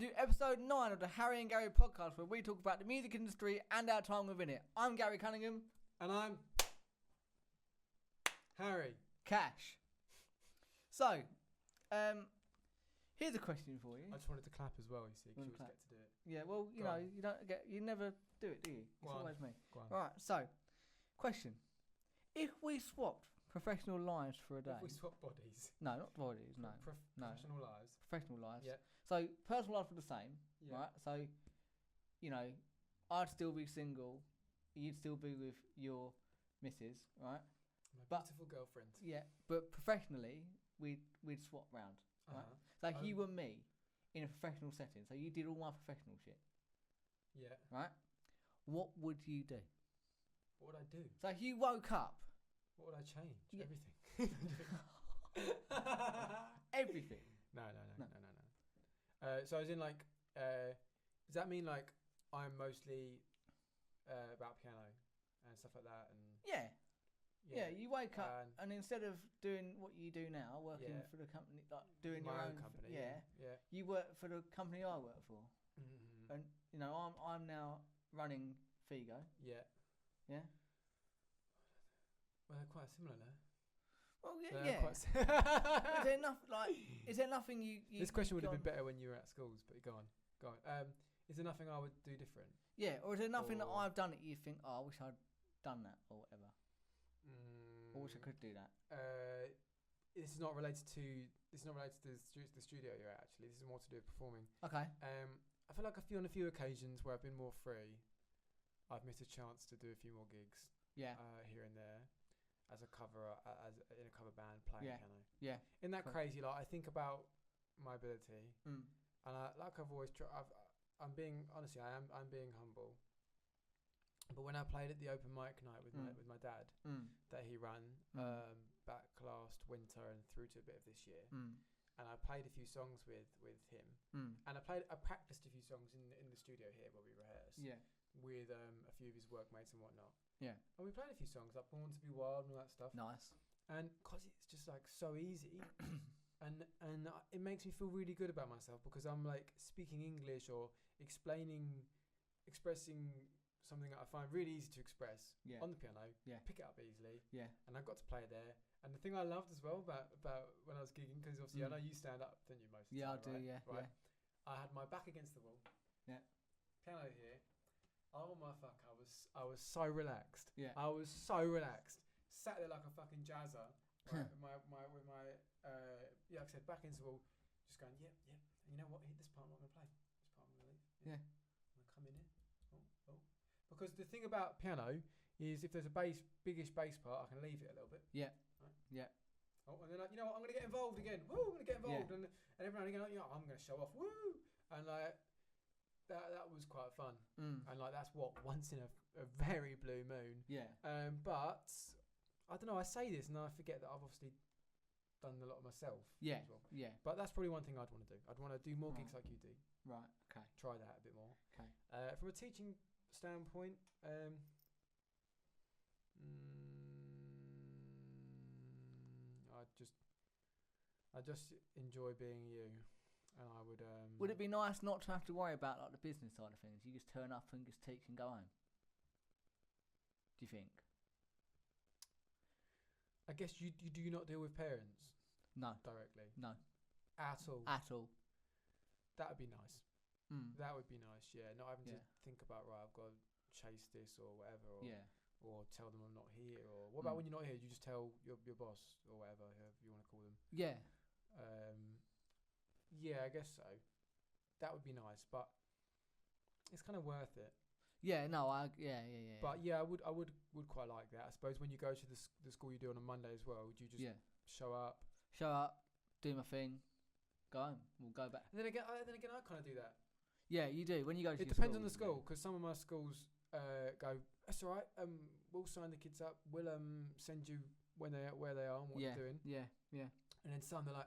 to episode 9 of the Harry and Gary podcast, where we talk about the music industry and our time within it. I'm Gary Cunningham. And I'm Harry. Cash. So, here's a question for you. I just wanted to clap as well, you see, because you always get to do it. Yeah, well, you never do it, do you? It's always me. Right, so, question. If we swapped professional lives for a day. If we swap bodies. No, not bodies, no. Professional lives. Professional lives. Yeah. So, personal lives were the same, yeah. right? So, I'd still be single. You'd still be with your missus, right? My beautiful girlfriend. Yeah, but professionally, we'd swap round, right? So, you and me in a professional setting. So, you did all my professional shit. Yeah. Right? What would you do? What would I do? So, if you woke up... What would I change? Yeah. Everything. Everything? No. So as in like, does that mean like I'm mostly about piano and stuff like that? And yeah. You wake up and instead of doing what you do now, working for the company, like doing my your own company, you work for the company I work for, mm-hmm. and I'm now running Figo. Yeah. Yeah. Well, they're quite similar now. Well, yeah. Is there nothing you this question would have been better when you were at schools, but go on. Is there nothing I would do different? Yeah, or is there nothing that I've done that you think, I wish I'd done that or whatever? Or wish I could do that. This is not related to the studio you're at. Actually, this is more to do with performing. Okay. I feel like on a few occasions where I've been more free, I've missed a chance to do a few more gigs. Yeah. Here and there. As a cover, as in a cover band, playing piano. Yeah. Isn't that crazy? Like I think about my ability, and I've always tried. I'm being humble. But when I played at the open mic night with my dad, that he ran back last winter and through to a bit of this year, and I played a few songs with him, and I practiced a few songs in the studio here where we rehearse. Yeah. With a few of his workmates and whatnot. Yeah. And we played a few songs like Born to Be Wild and all that stuff. Nice. And because it's just like so easy and it makes me feel really good about myself because I'm like speaking English or expressing something that I find really easy to express on the piano. Yeah. Pick it up easily. Yeah. And I got to play there. And the thing I loved as well about when I was gigging, because obviously I know you stand up, don't you, most of the time, I do, right? yeah. Right. Yeah. I had my back against the wall. Yeah. Piano here. Oh my fuck! I was so relaxed. Yeah. I was so relaxed. Sat there like a fucking jazzer. Right, with my like I said, back into the wall, just going yep. And you know what? This part I'm not gonna play. This part I'm gonna leave. Yeah. I'm gonna come in here. Oh. Because the thing about piano is if there's a biggish bass part, I can leave it a little bit. Yeah. Right? Yeah. Oh, and then you know what? I'm gonna get involved again. Woo! I'm gonna get involved, and every now and again, I'm gonna show off. Woo! And like. That was quite fun, and like that's once in a very blue moon. Yeah. But I don't know. I say this and I forget that I've obviously done a lot myself. Yeah. As well. Yeah. But that's probably one thing I'd want to do. I'd want to do more gigs like you do. Right. Okay. Try that a bit more. Okay. From a teaching standpoint, I just enjoy being you. And I would. Would it be nice not to have to worry about like the business side of things? You just turn up and just teach and go home. Do you think? I guess you do not deal with parents. No. Directly. No. At all. At all. That would be nice. That would be nice. Yeah. Not having to think about I've got to chase this or whatever. Or tell them I'm not here. Or what about when you're not here? You just tell your boss or whatever you want to call them. Yeah. Yeah, I guess so. That would be nice, but it's kind of worth it. Yeah, no, yeah. But yeah, I would quite like that. I suppose when you go to the school you do on a Monday as well, would you just show up, do my thing, go home, we'll go back. And then again, I kind of do that. Yeah, you do when you go to. It depends on the school because some of my schools go, that's all right. We'll sign the kids up. We'll send you where they are and what they're doing. Yeah. And then some they're like,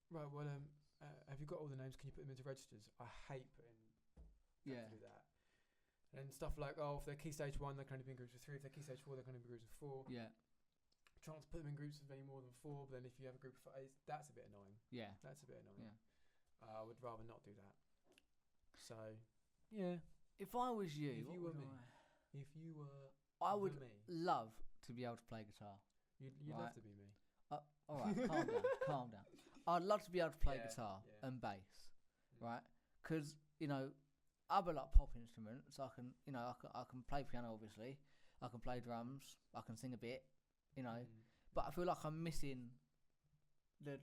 right, well, have you got all the names? Can you put them into registers? I hate putting to do that. And stuff like, if they're key stage 1, they can only be in groups of 3. If they're key stage 4, they can only be in groups of 4. Yeah. Trying to put them in groups of any more than 4, but then if you have a group of 5, that's a bit annoying. Yeah. That's a bit annoying. I would rather not do that. So, yeah. If I was you, If you were me, if you were, I would me, love to be able to play guitar. You'd right? love to be me. All right, calm down. I'd love to be able to play guitar and bass, right? Because other like pop instruments, I can play piano, obviously. I can play drums. I can sing a bit, But I feel like I'm missing the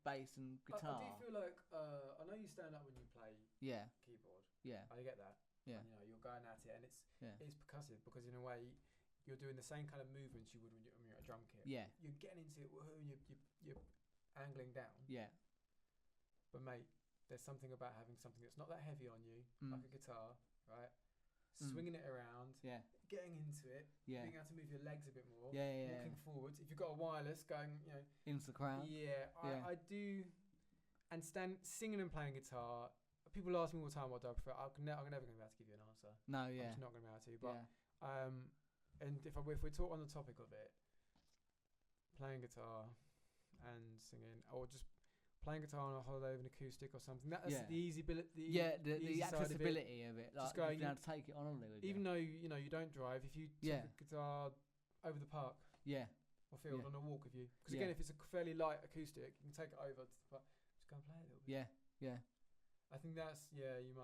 bass and guitar. I do feel like I know you stand up when you play keyboard. Yeah. I get that. Yeah. And, you're going at it, and it's percussive because in a way you're doing the same kind of movements you would when you're at a drum kit. Yeah. You're getting into it, you're angling down. Yeah. But mate, there's something about having something that's not that heavy on you, like a guitar, right? Swinging it around, getting into it, being able to move your legs a bit more, walking forwards. If you've got a wireless going, into the crowd. I do. And singing and playing guitar. People ask me all the time what do I prefer. I'm never going to be able to give you an answer. No, I'm just not going to be able to. But and if we talk on the topic of it, playing guitar and singing, or just playing guitar on a holiday with an acoustic or something. That's the easy ability. The accessibility of it. Like, just going, you have to take it on holiday with even though you don't drive, if you took a guitar over the park, or field on a walk with you, because again, if it's a fairly light acoustic, you can take it over to the park. Just go and play it a little bit. Yeah. I think that's you'd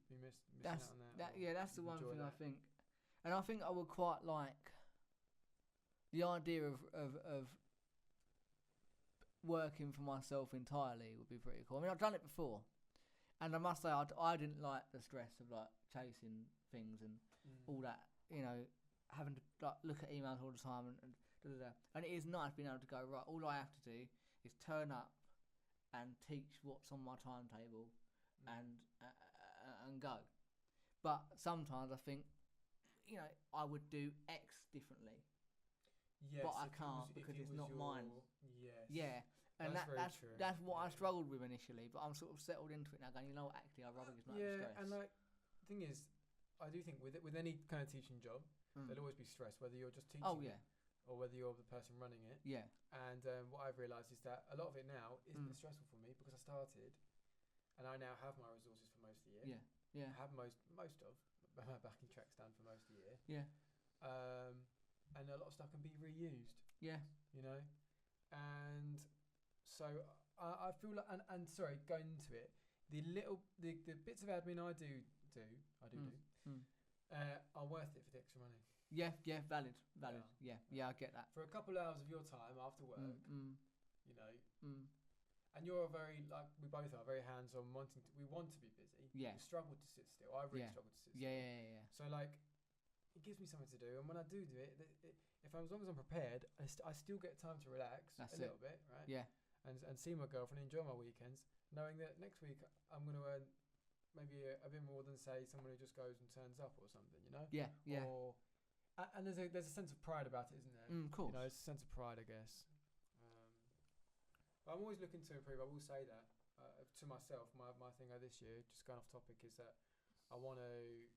be missing out on that. That's the one thing I think, and I think I would quite like the idea of working for myself entirely would be pretty cool. I mean, I've done it before, and I must say I didn't like the stress of like chasing things and all that. Having to like look at emails all the time and da. And it is nice being able to go right. All I have to do is turn up and teach what's on my timetable. And go, but sometimes I think, I would do X differently. Yes, but I can't because it's not mine. Yes. Yeah, and that's what I struggled with initially. But I'm sort of settled into it now. Going, actually, I'd rather just not have stress. And like, the thing is, I do think with any kind of teaching job, there'll always be stress, whether you're just teaching. Or whether you're the person running it. Yeah. And what I've realised is that a lot of it now isn't stressful for me because I started. And I now have my resources for most of the year. Yeah. I have most of my backing tracks done for most of the year. Yeah. And a lot of stuff can be reused. Yeah. And so I feel like, and sorry, going into it, the bits of admin I do are worth it for the extra money. Yeah. Valid. Yeah, I get that. For a couple of hours of your time after work, And you're we both are very hands-on. We want to be busy. Yeah. We struggle to sit still. I really struggle to sit still. Yeah. So it gives me something to do, and when I do it, as long as I'm prepared, I still get time to relax little bit, right? Yeah. And see my girlfriend, enjoy my weekends, knowing that next week I'm going to earn maybe a bit more than say someone who just goes and turns up or something, Yeah. And there's a sense of pride about it, isn't there? Of course. It's a sense of pride, I guess. I'm always looking to improve. I will say that to myself. My thing this year, just going off topic, is that I want to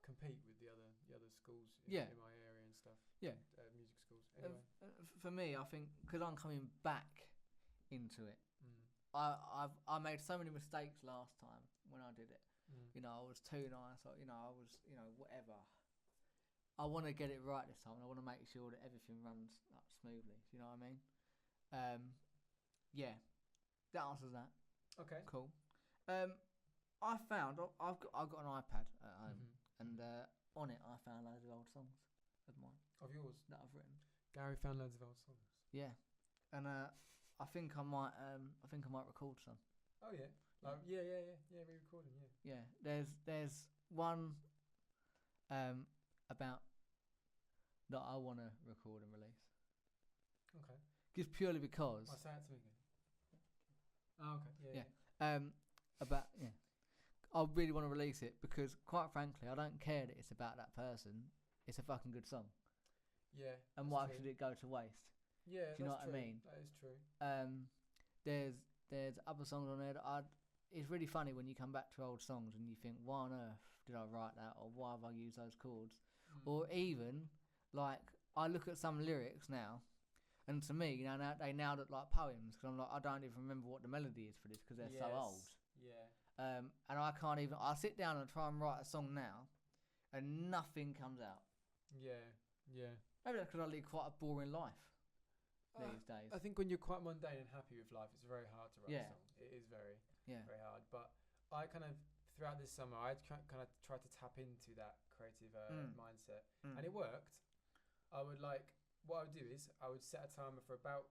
compete with the other schools in my area and stuff. Yeah, music schools. Anyway, for me, I think because I'm coming back into it, I made so many mistakes last time when I did it. I was too nice. I was whatever. I want to get it right this time, and I want to make sure that everything runs smoothly. Do you know what I mean? Yeah, that answers that. Okay, cool. I found I've got an iPad at home, and on it I found loads of old songs of mine. Of yours that I've written. Gary found loads of old songs. Yeah, and I think I might record some. Oh yeah, re-recording. Yeah. There's one about that I want to record and release. Okay. Just purely because. Say it to me again. Oh, okay. Yeah. I really want to release it because, quite frankly, I don't care that it's about that person. It's a fucking good song. Yeah. And why should it go to waste? Yeah, do you know what I mean? That is true. There's other songs on there that it's really funny when you come back to old songs and you think, why on earth did I write that, or why have I used those chords, or even I look at some lyrics now. And to me, you know, they now look like poems because I'm like, I don't even remember what the melody is for this because they're so old. Yeah. And I can't even. I sit down and try and write a song now, and nothing comes out. Yeah. Yeah. Maybe that's because I lead quite a boring life these days. I think when you're quite mundane and happy with life, it's very hard to write a Yeah. song. It is very, Yeah. very hard. But I kind of, throughout this summer, I kind of tried to tap into that creative mindset. And it worked. What I would do is I would set a timer for about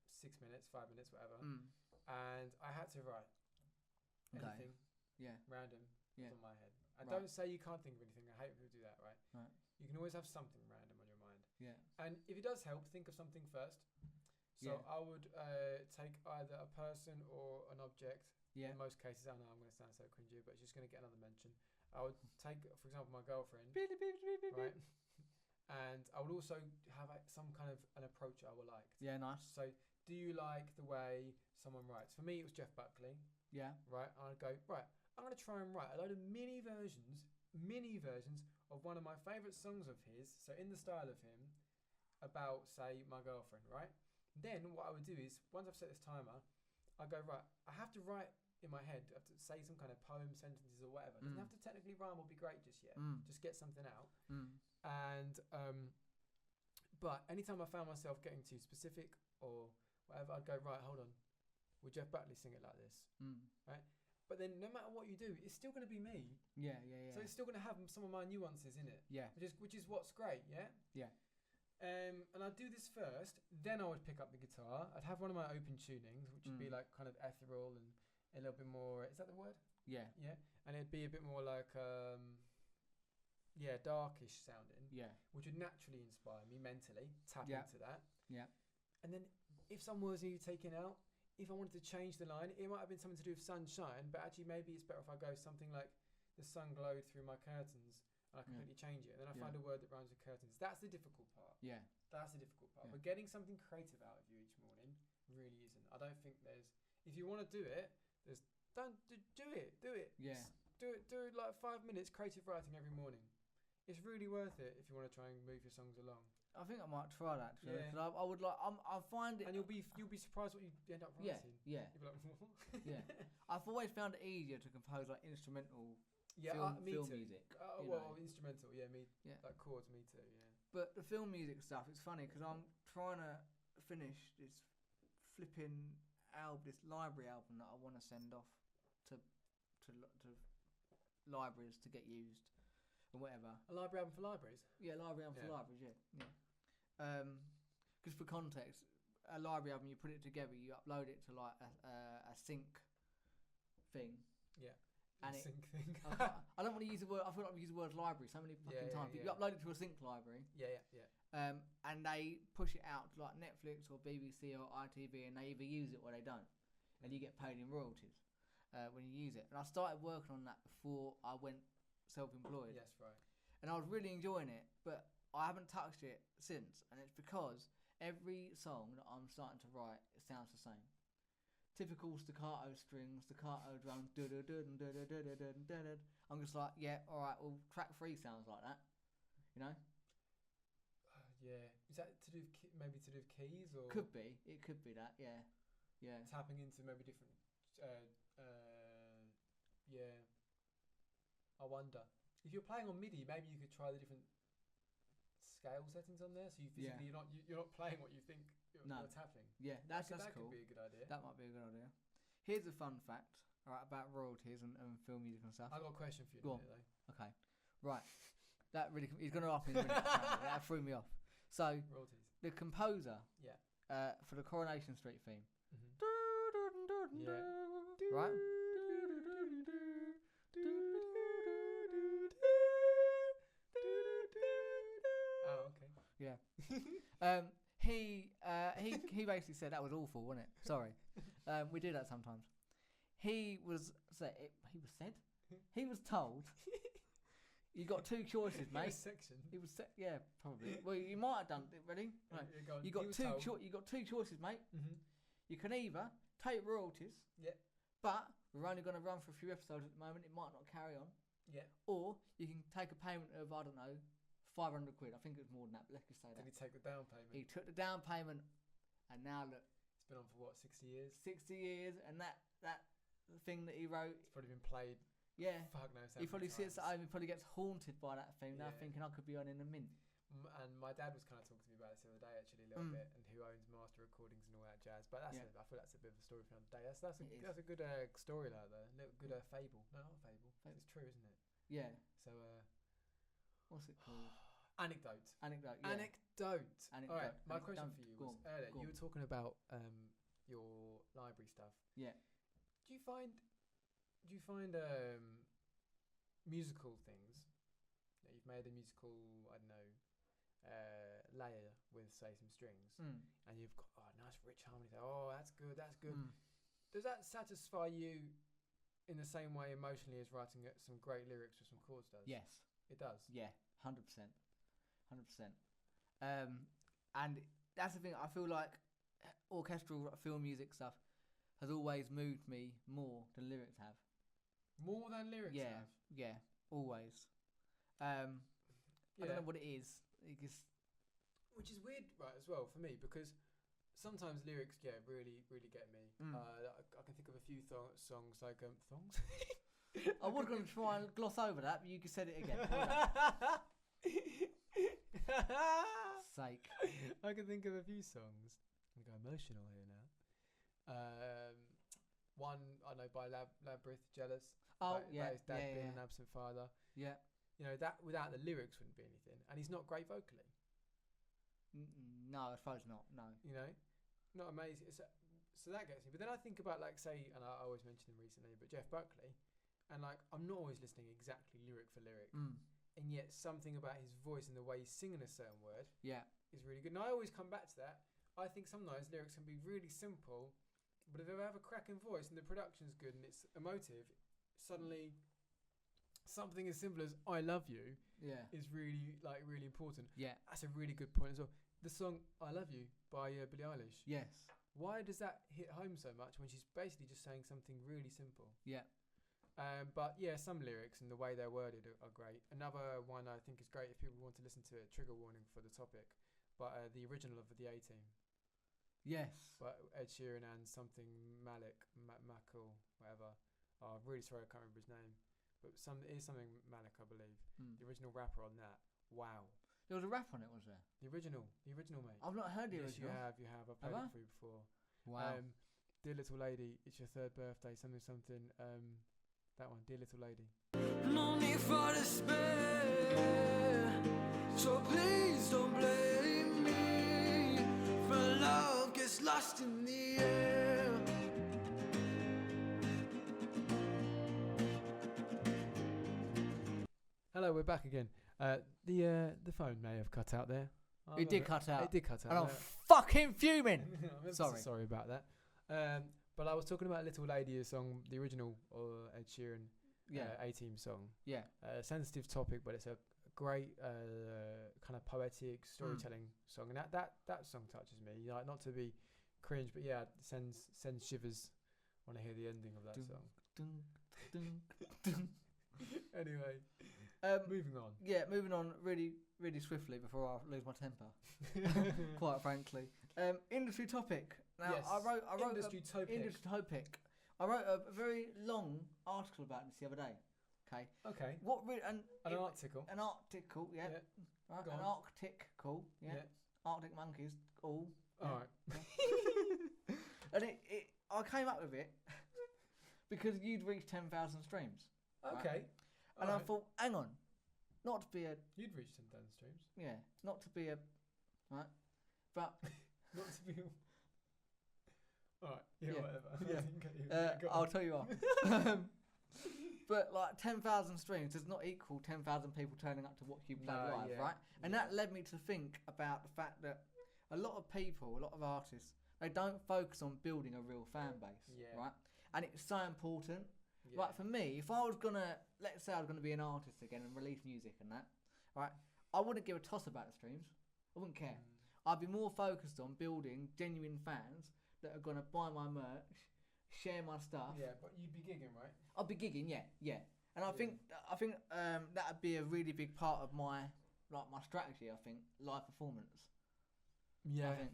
6 minutes, 5 minutes, whatever. And I had to write anything random was on my head. And don't say you can't think of anything. I hate when people do that, right? You can always have something random on your mind. Yeah. And if it does help, think of something first. So I would take either a person or an object. Yeah. In most cases, I know I'm going to sound so cringy, but it's just going to get another mention. I would take, for example, my girlfriend, right? And I would also have some kind of an approach I would like. Yeah, nice. So, do you like the way someone writes? For me, it was Jeff Buckley. Yeah. Right? I'd go, right, I'm going to try and write a load of mini versions of one of my favourite songs of his, so in the style of him, about, say, my girlfriend, right? Then what I would do is, once I've set this timer, I go, right, I have to write in my head, I have to say some kind of poem, sentences or whatever. It doesn't have to technically rhyme or be great just yet. Just get something out. And but anytime I found myself getting too specific or whatever, I'd go, right, hold on, will Jeff Buckley sing it like this? Right? But then no matter what you do, it's still going to be me. Yeah. So it's still going to have some of my nuances in it. Yeah. Which is what's great, yeah? Yeah. And I'd do this first, then I would pick up the guitar. I'd have one of my open tunings, which would be like kind of ethereal and a little bit more, is that the word? Yeah. Yeah. And it'd be a bit more like, darkish sounding. Yeah. Which would naturally inspire me mentally, tap into that. Yeah. And then if some words needed taken out, if I wanted to change the line, it might have been something to do with sunshine, but actually maybe it's better if I go something like, the sun glowed through my curtains, and I completely change it. And then I find a word that rhymes with curtains. That's the difficult part. Yeah. That's the difficult part. Yeah. But getting something creative out of you each morning really isn't. I don't think there's, if you want to do it, do it. Yeah. Do it like 5 minutes creative writing every morning. It's really worth it if you want to try and move your songs along. I think I might try that. Actually, because I would like. I find it, and you'll be surprised what you end up writing. Yeah. You'll be like, yeah. I've always found it easier to compose like instrumental. Me film too. music. Instrumental. Yeah, me. Yeah. Like chords, me too. Yeah. But the film music stuff, it's funny because I'm trying to finish this flipping album, this library album that I want to send off to libraries to get used or whatever. A library album for libraries? Yeah, library album for libraries, yeah. Because for context, a library album, you put it together, you upload it to like a sync thing. Yeah. And sync thing. I don't want to use the word. I feel like we use the word library so many fucking times. But you upload it to a sync library. Yeah. And they push it out to like Netflix or BBC or ITV, and they either use it or they don't, and you get paid in royalties when you use it. And I started working on that before I went self-employed. Yes, right. And I was really enjoying it, but I haven't touched it since, and it's because every song that I'm starting to write, it sounds the same. Typical staccato strings, staccato drums, I'm just like, yeah, all right. Well, track 3 sounds like that, you know. Yeah, is that to do with maybe to do with keys or? Could be. It could be that. Yeah. Tapping into maybe different. Yeah. I wonder if you're playing on MIDI, maybe you could try the different scale settings on there. So you physically you're not playing what you think you're tapping. Yeah, that cool. That could be a good idea. That might be a good idea. Here's a fun fact, all right, about royalties and film music and stuff. I got a question for you. Go on. Though. Okay. Right. That really he's going to ask me in a minute. That threw me off. So royalties. The composer. Yeah. For the Coronation Street theme. Yeah. Right. Oh, okay. Yeah. He basically said that was awful, wasn't it? Sorry. We do that sometimes. He was told. You got 2 choices, mate. He was yeah, probably. Well, you might have done it. Ready? Right. You got two choices, mate. Mm-hmm. You can either take royalties. Yeah. But we're only going to run for a few episodes at the moment. It might not carry on. Yeah. Or you can take a payment of, I don't know, 500 quid. I think it was more than that, but let's just say Did that. he take the down payment? He took the down payment, and now look, It's been on for what, 60 years? 60 years, and that thing that he wrote. It's probably been played. Yeah. Fuck knows how He probably many sits at times. home. He probably gets haunted by that thing. Now Yeah. thinking I could be on in a mint. And my dad was kind of talking to me about this the other day, actually, a little bit, and who owns Master Recordings and all that jazz. But I feel that's a bit of a story for another day. That's a good story like that. A little good fable. No, not a fable. It's true, isn't it? Yeah. So what's it called? anecdote. Anecdote. Yeah. Anecdote. Anecdote. All right. My question Anecdote. for you Go was on, earlier. go You on. were talking about your library stuff. Yeah. Do you find musical things that you've made a musical, I don't know, layer with, say, some strings, and you've got nice rich harmony there. Oh, that's good. Does that satisfy you in the same way emotionally as writing some great lyrics with some chords does? Yes. It does. Yeah. 100%. 100%. And that's the thing. I feel like orchestral film music stuff has always moved me more than lyrics have. More than lyrics have? Yeah, always. I don't know what it is. Which is weird, right, as well, for me, because sometimes lyrics, really, really get me. I can think of a few songs like thongs. I was going to try and gloss over that, but you said it again. Sake. I can think of a few songs. I'm going to go emotional here now. One, I know, by Labyrinth, Jealous. Oh, about yeah. his dad being an absent father. Yeah. You know, that without the lyrics wouldn't be anything. And he's not great vocally. No, I suppose not. No. You know, not amazing. So that gets me. But then I think about, like, say, and I always mention him recently, but Jeff Buckley, and like I'm not always listening exactly lyric for lyric, and yet something about his voice and the way he's singing a certain word, is really good. And I always come back to that. I think sometimes lyrics can be really simple, but if they have a cracking voice and the production's good and it's emotive, suddenly something as simple as "I love you" is really important. Yeah. That's a really good point as well. The song "I Love You" by Billie Eilish. Yes. Why does that hit home so much when she's basically just saying something really simple? Yeah. But yeah, some lyrics and the way they're worded are great. Another one I think is great if people want to listen to it. Trigger warning for the topic, but the original of the A-Team. Yes. But Ed Sheeran and something Mackle, whatever. Oh, I'm really sorry I can't remember his name. But it is something Malik, I believe. The original rapper on that. Wow. There was a rap on it, was there? The original, mate. I've not heard the Yes, original. you have. I've played it for you before. Wow. Dear Little Lady, it's your 3rd birthday, something. That one, Dear Little Lady. No need for despair, so please don't blame me. For love gets lost in the air. Hello, we're back again. The phone may have cut out there. It did cut out. It did cut out. And I'm fucking fuming. I'm Sorry. sorry about that. But I was talking about Little Lady, a song, the original Ed Sheeran A-Team song. Yeah. Sensitive topic, but it's a great kind of poetic storytelling song. And that song touches me. Like, not to be cringe, but yeah, sends shivers when I hear the ending of that song. Anyway. Moving on. Yeah, moving on really, really swiftly before I lose my temper. Quite frankly. Industry topic. Now, yes. I wrote Industry topic. I wrote a very long article about this the other day. Okay. What really an article. An article, yeah. Right, an arcticle, yeah. Arctic monkeys, all. All right. And I came up with it because you'd reached 10,000 streams. Okay. Right? And I thought, hang on, not to be a... You'd reached 10,000 streams. Yeah, not to be a... Right? But... not to be a... Alright, whatever. Yeah. I'll tell you what. But like 10,000 streams does not equal 10,000 people turning up to watch you play live, right? And that led me to think about the fact that a lot of people, a lot of artists, they don't focus on building a real fan base, right? And it's so important. Yeah. Right, for me, if I was gonna, let's say I was gonna be an artist again and release music and that, right, I wouldn't give a toss about the streams. I wouldn't care. I'd be more focused on building genuine fans that are gonna buy my merch, share my stuff. Yeah, but you'd be gigging, right? I'd be gigging, yeah. And I think that'd be a really big part of my like my strategy. I think live performance. Yeah, I think.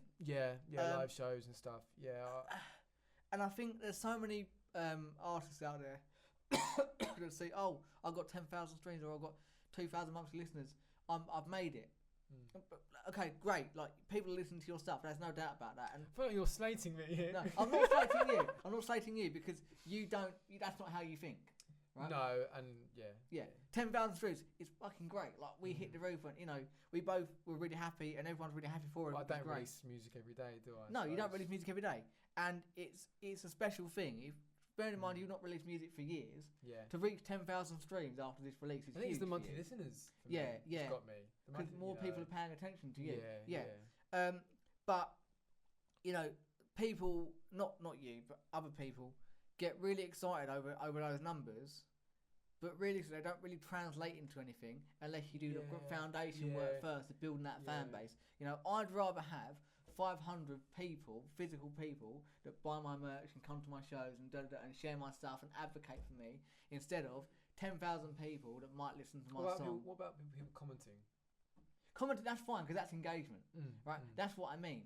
live shows and stuff. Yeah, and I think there's so many artists out there that say, "Oh, I got 10,000 streams, or I got 2,000 monthly listeners. I've made it." But, okay, great. Like people listen to your stuff. There's no doubt about that. And I feel like you're slating me here. no, I'm not slating you. I'm not slating you because you don't. That's not how you think, right? No, and Yeah, 10,000 streams is fucking great. Like we hit the roof, and we both were really happy, and everyone's really happy for it. I It's don't great. release music every day, do I? No, you don't suppose? release music every day, and it's a special thing. If bear in mind you've not released music for years, Yeah. to reach 10,000 streams after this release is I think huge it's the for monthly you. listeners. For Yeah, me. yeah. It's got me. The Because monthly, more people are paying attention to you. Yeah. But people, not you, but other people, get really excited over those numbers, but really they don't really translate into anything unless you do the foundation work first of building that fan base. I'd rather have 500 people, physical people, that buy my merch and come to my shows and and share my stuff and advocate for me, instead of 10,000 people that might listen to my song. What about people commenting? Commenting, that's fine because that's engagement, right? That's what I mean.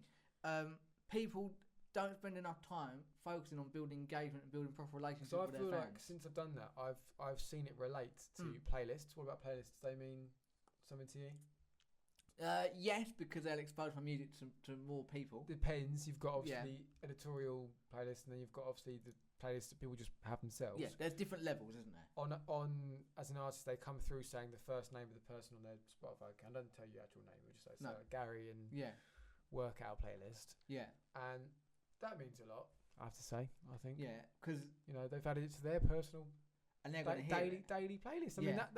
People don't spend enough time focusing on building engagement and building proper relationships So I with feel their like fans. since I've done that, I've seen it relate to playlists. What about playlists? Do they mean something to you? Yes, because they'll expose my music to more people. Depends. You've got obviously editorial playlists, and then you've got obviously the playlists that people just have themselves. Yeah, there's different levels, isn't there? On as an artist, they come through saying the first name of the person on their Spotify account. I don't tell you your actual name. We'll just say Gary and workout playlist. Yeah, and that means a lot. I have to say, I think. Yeah, because they've added it to their personal and they're going to hear daily playlist. I mean that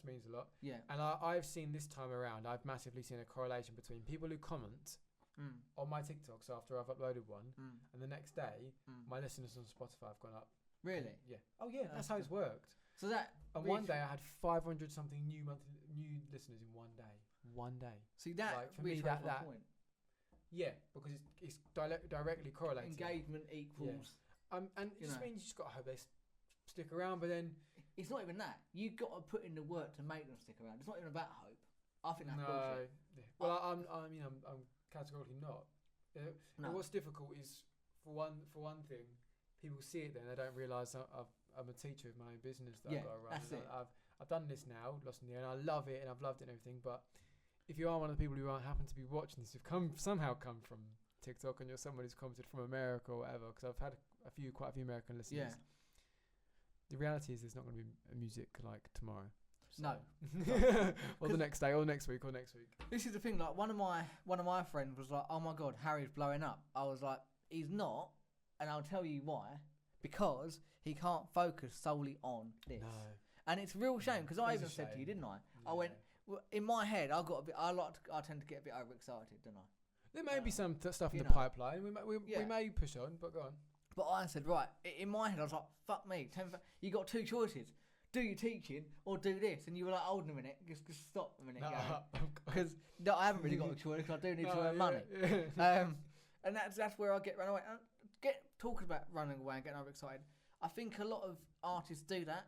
means a lot. Yeah, and I've seen this time around. I've massively seen a correlation between people who comment on my TikToks after I've uploaded one, and the next day my listeners on Spotify have gone up. Really? Yeah. Oh yeah, that's how it's worked. So that and one day I had 500 something new listeners in one day. One day. See that like, for me that point. Yeah, because it's directly correlated. Engagement equals. Yeah. And it just means you just got to hope they stick around, but then it's not even that. You've got to put in the work to make them stick around. It's not even about hope. I think that's bullshit. Yeah. Well, I'm categorically not. No. What's difficult is for one thing, people see it then they don't realise I'm a teacher of my own business that I've got to run. That's it. I've done this now, Lost in the Air, and I love it, and I've loved it and everything. But if you are one of the people who happen to be watching this, who've somehow come from TikTok, and you're someone who's commented from America or whatever, because I've had quite a few American listeners. Yeah. The reality is there's not going to be music like tomorrow. So. No. Or the next day, or next week. This is the thing. Like one of my friends was like, "Oh my God, Harry's blowing up." I was like, "He's not," and I'll tell you why. Because he can't focus solely on this. No. And it's a real shame because I even said to you, didn't I? Yeah. I went in my head. I tend to get a bit overexcited, don't I? There may be some stuff in the pipeline. We may push on, but go on. But I said, right, in my head, I was like, fuck me. You got two choices. Do your teaching or do this. And you were like, hold on a minute. Just stop a minute. Because I haven't really got a choice because I do need to earn money. And that's where I get run away. Talking about running away and getting overexcited. I think a lot of artists do that.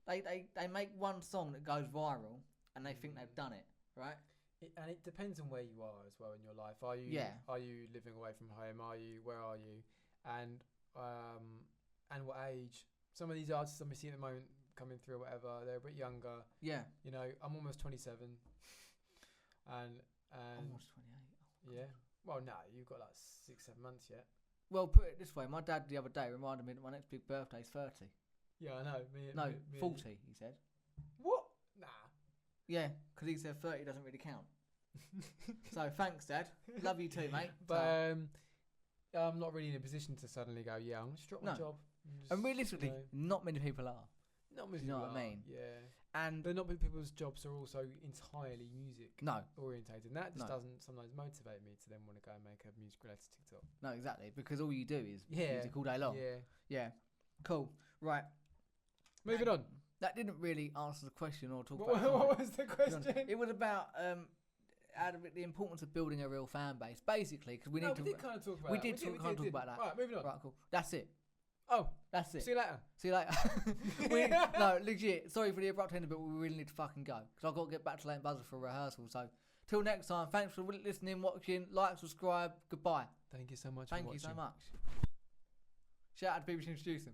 They make one song that goes viral and they think they've done it, right? And it depends on where you are as well in your life. Are you living away from home? Where are you? And what age? Some of these artists I'm seeing at the moment coming through, or whatever, they're a bit younger. Yeah. I'm almost 27. And almost 28. Yeah. Well, no, you've got like 6-7 months yet. Well, put it this way, my dad the other day reminded me that my next big birthday is 30. Yeah, I know. 40, he said. What? Nah. Yeah, because he said 30 doesn't really count. So thanks, Dad. Love you too, mate. But I'm not really in a position to suddenly go, I'm going to drop my job. And realistically, not many people are. Not many people are. What I mean? Yeah. And not many people's jobs are also entirely music orientated. And that just doesn't sometimes motivate me to then want to go and make a music related TikTok. No, exactly. Because all you do is music all day long. Yeah. Cool. Right. Moving on. That didn't really answer the question or talk about what was the question? It was about the importance of building a real fan base, basically, because we did kind of talk about that. We did talk about that. Right, moving on. Right, cool. That's it. Oh, That's it. see you later. See you later. No, legit. Sorry for the abrupt ending, but we really need to fucking go because I've got to get back to Leighton Buzzard for rehearsal. So, till next time. Thanks for listening, watching, like, subscribe. Goodbye. Thank you so much. Thank for you so watching. much. Shout out to people introducing.